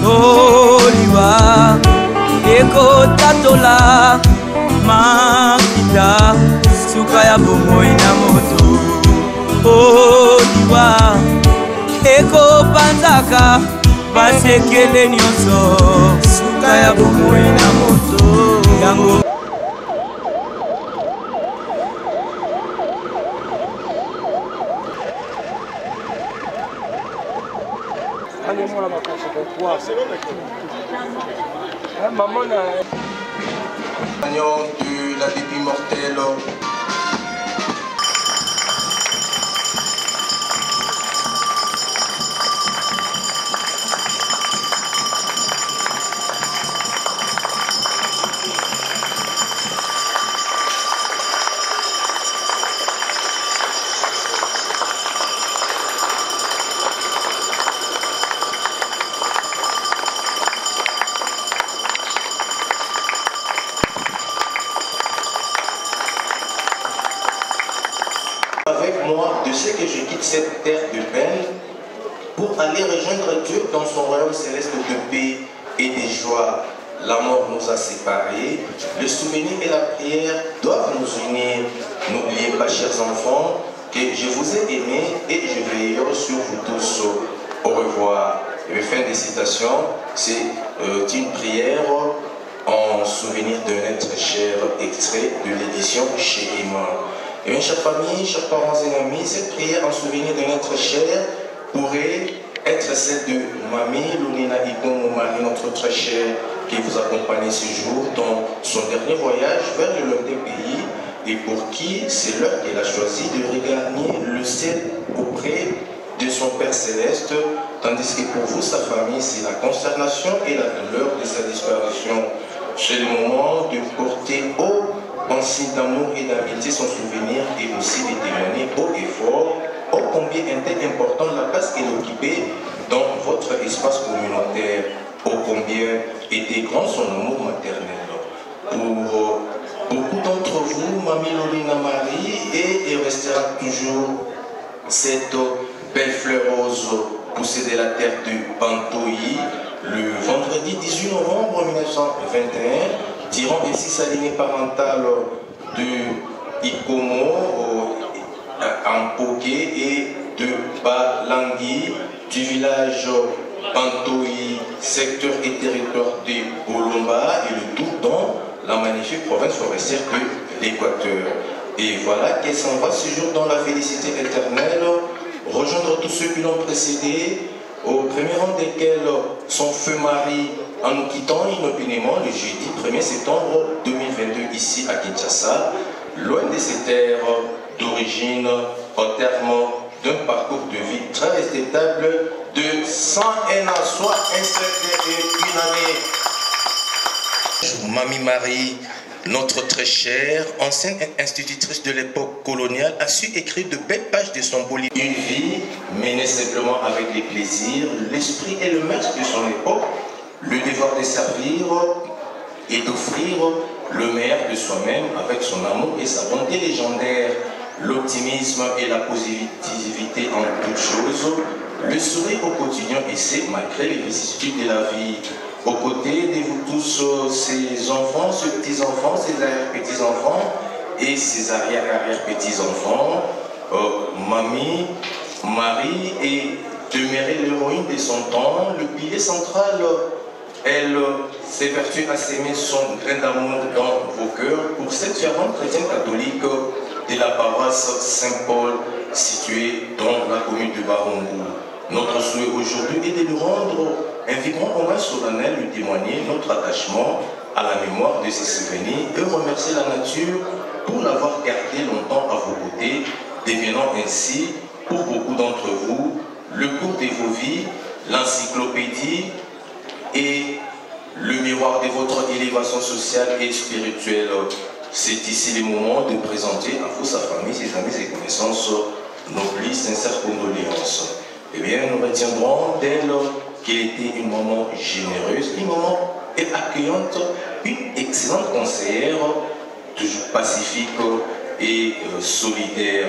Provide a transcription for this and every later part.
Oliwa Eko tatola Makita Suka ya bomoi na moto Oliwa Eko panzaka Basekele nyonso Suka ya bomoi na moto Yango de la dépit mortelle. Avec moi, de ce que je quitte cette terre de peine pour aller rejoindre Dieu dans son royaume céleste de paix et de joie. La mort nous a séparés, le souvenir et la prière doivent nous unir. N'oubliez pas, chers enfants, que je vous ai aimés et je veille sur vous tous. Au revoir. Et fin de citation, c'est une prière en souvenir de notre cher extrait de l'édition chez Emma. Et bien, chère famille, chers parents et amis, cette prière en souvenir de notre cher pourrait être celle de Mamie Lounina Ibon Marie, notre très chère, qui vous accompagne ce jour dans son dernier voyage vers le lointain pays et pour qui c'est l'heure qu'elle a choisi de regagner le ciel auprès de son Père Céleste, tandis que pour vous, sa famille, c'est la consternation et la douleur de sa disparition. C'est le moment de porter haut en signe d'amour et d'amitié son souvenir et aussi de témoigner haut et fort ô combien était important la place qu'elle occupait dans votre espace communautaire, ô combien était grand son amour maternel. Pour beaucoup d'entre vous, Mamie Lounina Marie et restera toujours cette belle fleur rose poussée de la terre de Bantoyi le vendredi 18 novembre 1921, tirant ainsi sa lignée parentale de Ikomo en Poké et de Balangui du village Bantoyi, secteur et territoire de Bolomba et le tout dans la magnifique province forestière de l'Équateur. Et voilà qu'elle s'en va ce jour dans la félicité éternelle, rejoindre tous ceux qui l'ont précédé, au premier rang desquels son feu mari, en nous quittant inopinément le jeudi 1er septembre 2022 ici à Kinshasa, loin de ces terres d'origine, au terme d'un parcours de vie très respectable de 101 ans, soit un siècle et une année. Mamie Marie, notre très chère, ancienne institutrice de l'époque coloniale, a su écrire de belles pages de son beau livre. Une vie menée simplement avec les plaisirs, l'esprit et le maître de son époque, le devoir de servir et d'offrir le meilleur de soi-même avec son amour et sa bonté légendaire, l'optimisme et la positivité en toutes choses, le sourire au quotidien et c'est malgré les vicissitudes de la vie. Aux côtés de vous tous, ces enfants, ces petits-enfants, ces arrière-petits-enfants et ces arrière-arrière-petits-enfants, Mamie, Marie est demeurée l'héroïne de son temps, le pilier central. Elle s'évertue à s'aimer son grain d'amour dans vos cœurs pour cette fervente chrétienne catholique de la paroisse Saint-Paul située dans la commune de Barongou. Notre souhait aujourd'hui est de lui rendre un vibrant hommage solennel, lui témoigner notre attachement à la mémoire de ses souvenirs et remercier la nature pour l'avoir gardé longtemps à vos côtés, devenant ainsi, pour beaucoup d'entre vous, le cours de vos vies, l'encyclopédie et le miroir de votre élévation sociale et spirituelle. C'est ici le moment de présenter à vous, sa famille, ses amis et connaissances, nos plus sincères condoléances. Eh bien, nous retiendrons d'elle qu'elle était une maman généreuse, une maman accueillante, une excellente conseillère, toujours pacifique et solidaire.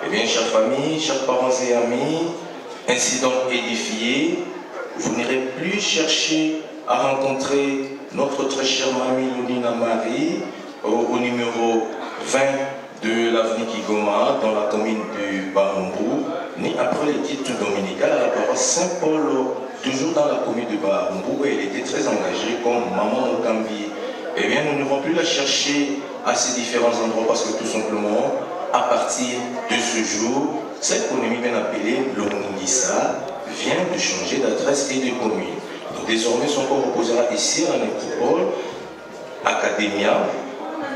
Eh bien, chère famille, chers parents et amis, ainsi donc édifiés, vous n'irez plus chercher à rencontrer notre très chère mamie Lonina Marie au numéro 20 de l'avenue Kigoma dans la commune du Barumbu, ni après les titres dominicales à la paroisse Saint-Paul, toujours dans la commune du Barumbu, où elle était très engagée comme maman Mokambi. Eh bien, nous n'irons plus la chercher à ces différents endroits parce que tout simplement, à partir de ce jour, cette colonie bien appelée Longingissa vient de changer d'adresse et de commune. Donc, désormais, son corps reposera ici à la nécropole Academia,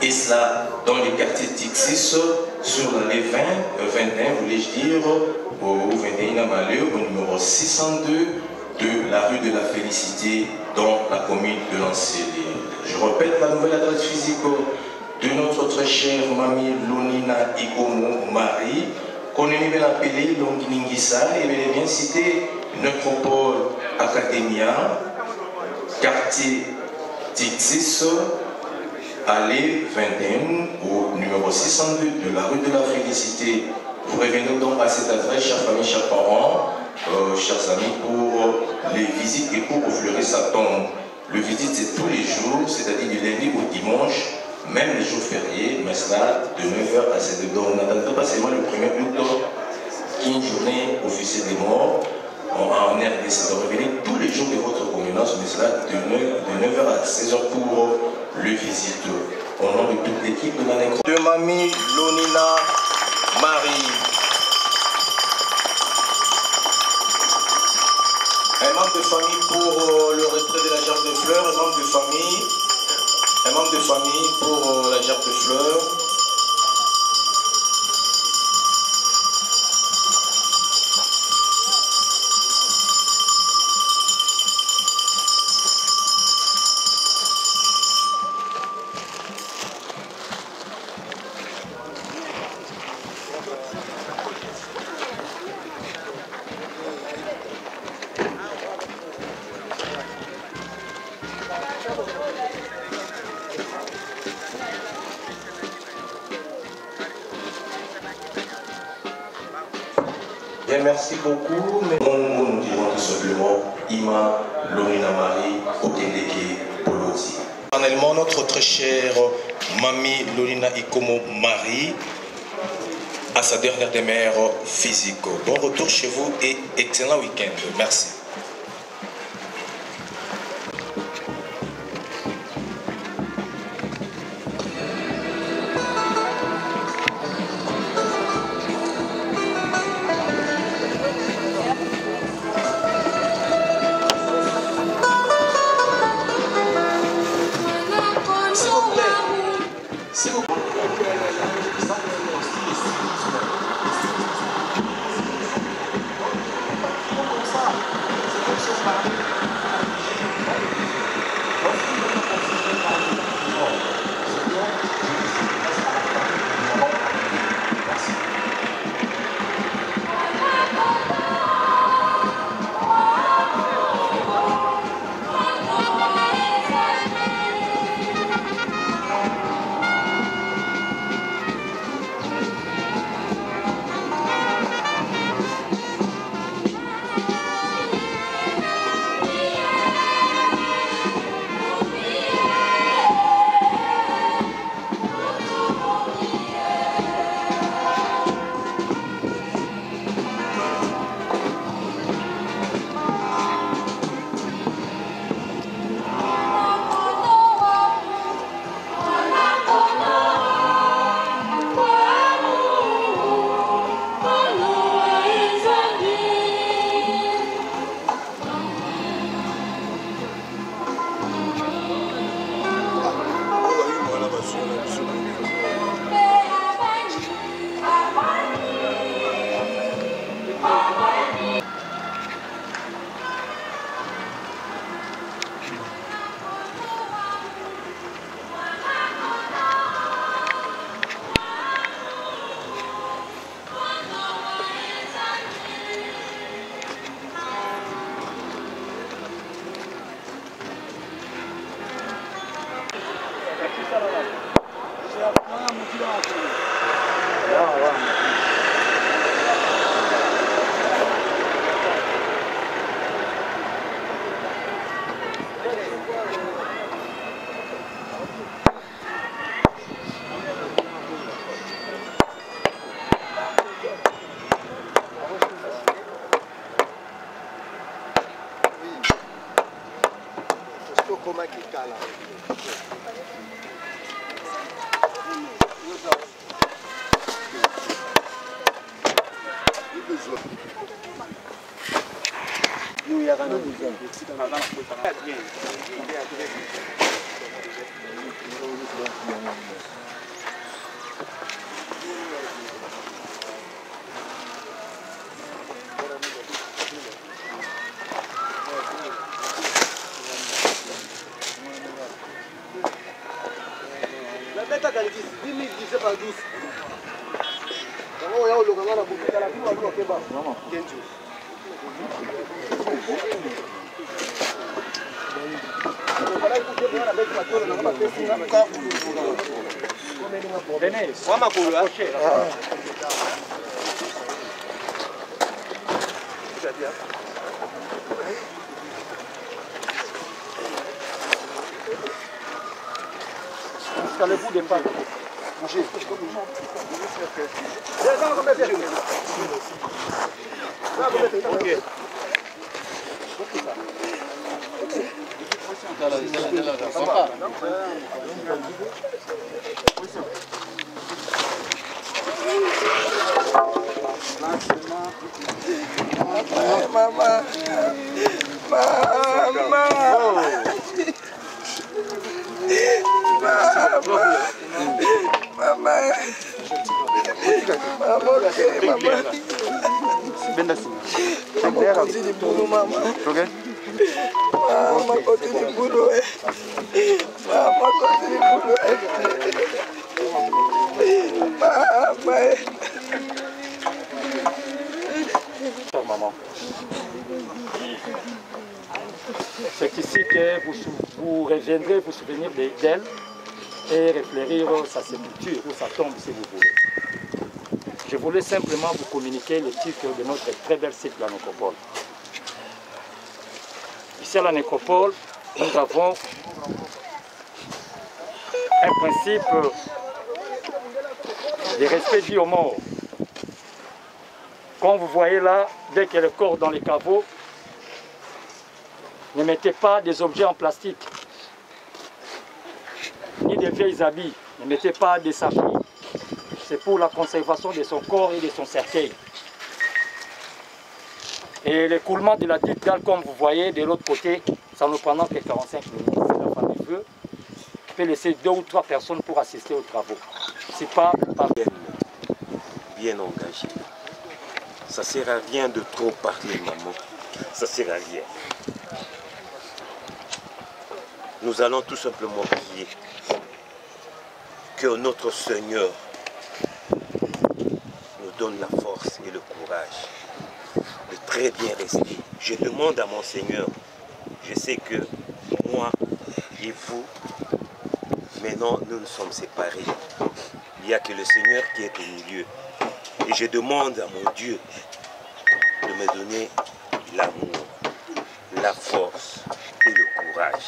et cela dans les quartiers Tixis, sur l'allée 21, voulais-je dire, au 21 Amaleu, au numéro 602 de la rue de la Félicité, dans la commune de Lancélé. Je répète la nouvelle adresse physique de notre très chère mamie Lonina Ikomo Marie, qu'on est bien appelée Longingissa, et elle est bien citée Nécropole Academia, quartier Tixis, allée 21 au numéro 602 de la rue de la Félicité. Vous revenez donc à cette adresse, chers familles, chers parents, chers amis, pour les visites et pour offrir sa tombe. Le visite, c'est tous les jours, c'est-à-dire du lundi au dimanche, même les jours fériés, mais cela de 9h à 16h. Donc, n'attendez pas seulement le 1er août, qui est une journée officielle des morts en RDC. Donc, revenez tous les jours de votre communauté, mais cela de 9h à 16h pour le visite. Au nom de toute l'équipe de la nécropole de mamie Lonina Marie. Un membre de famille pour le retrait de la gerbe de fleurs, un membre de famille pour la gerbe de fleurs. Bien, merci beaucoup, mais nous dirons tout simplement Ima Lonina Marie Okendeke Poloti. Personnellement, notre très chère mamie Lonina Ikomo Marie, à sa dernière demeure physique. Bon retour chez vous et excellent week-end. Merci. Jusqu'à le bout des pattes. Bougez. Ok. Maman. Maman. C'est ici que vous reviendrez vous souvenir d'elle et réfléchir sa sépulture ou sa tombe si vous voulez. Je voulais simplement vous communiquer le titre de notre très belle site, la nécropole. Ici à la nécropole, nous avons un principe de respect dû aux morts. Comme vous voyez là, dès qu'il y a le corps dans les caveaux, ne mettez pas des objets en plastique, ni des vieilles habits, ne mettez pas des saphis. C'est pour la conservation de son corps et de son cercueil. Et l'écoulement de la dite dalle, comme vous voyez de l'autre côté, ça ne prendra que 45 minutes. Si la famille veut, peut laisser 2 ou 3 personnes pour assister aux travaux. C'est pas bien engagé. Ça ne sert à rien de trop parler, maman. Ça ne sert à rien. Nous allons tout simplement prier que notre Seigneur nous donne la force et le courage de très bien rester. Je demande à mon Seigneur, je sais que moi et vous, maintenant nous nous sommes séparés. Il n'y a que le Seigneur qui est au milieu. Et je demande à mon Dieu de me donner l'amour, la force et le courage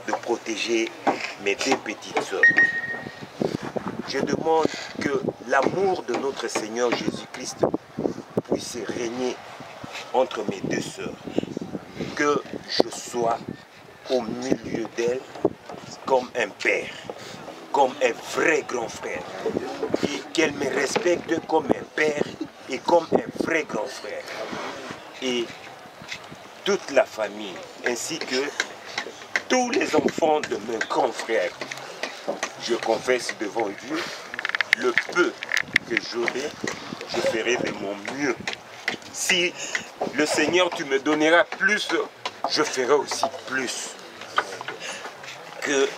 de protéger mes 2 petites sœurs. Je demande que l'amour de notre Seigneur Jésus-Christ puisse régner entre mes 2 sœurs. Que je sois au milieu d'elles comme un père, comme un vrai grand frère. Et qu'elles me respectent comme un père et comme un vrai grand frère. Et toute la famille, ainsi que tous les enfants de mes grands frères. Je confesse devant Dieu, le peu que j'aurai, je ferai de mon mieux. Si le Seigneur, tu me donneras plus, je ferai aussi plus. Que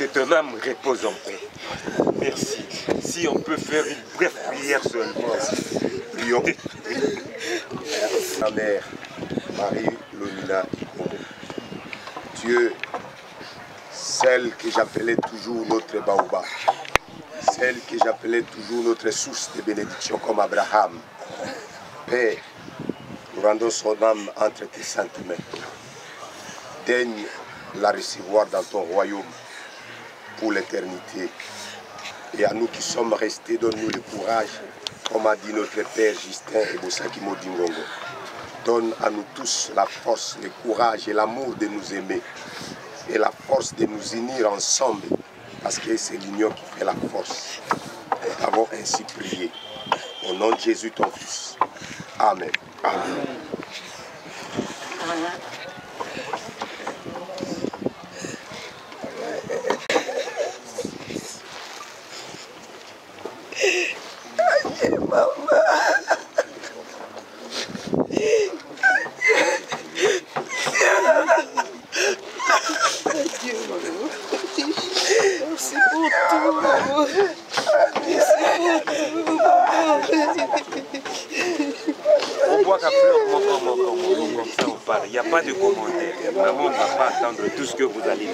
ton âme repose en paix. Merci. Si on peut faire une brève prière seulement. Prions. Ma mère, Marie Lomina Ipondo. Dieu, celle que j'appelais toujours notre Baoba, celle que j'appelais toujours notre source de bénédiction comme Abraham. Père, nous rendons son âme entre tes saintes mains. Daigne la recevoir dans ton royaume pour l'éternité. Et à nous qui sommes restés, donne-nous le courage, comme a dit notre Père Justin et Bosaki Modingongo, donne à nous tous la force, le courage et l'amour de nous aimer. Et la force de nous unir ensemble. Parce que c'est l'union qui fait la force. Nous avons ainsi prié. Au nom de Jésus, ton Fils. Amen. Amen. On voit qu'à fleur, comme ça on parle. Il n'y a pas de commentaire. Maman ne va pas attendre tout ce que vous allez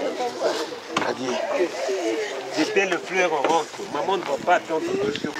dire. C'était le fleur en rentre. Maman ne va pas attendre tout ce que vous...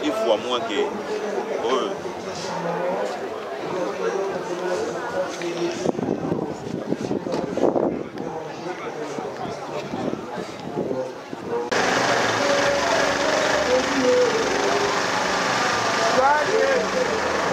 Il faut à moins que... Thank you.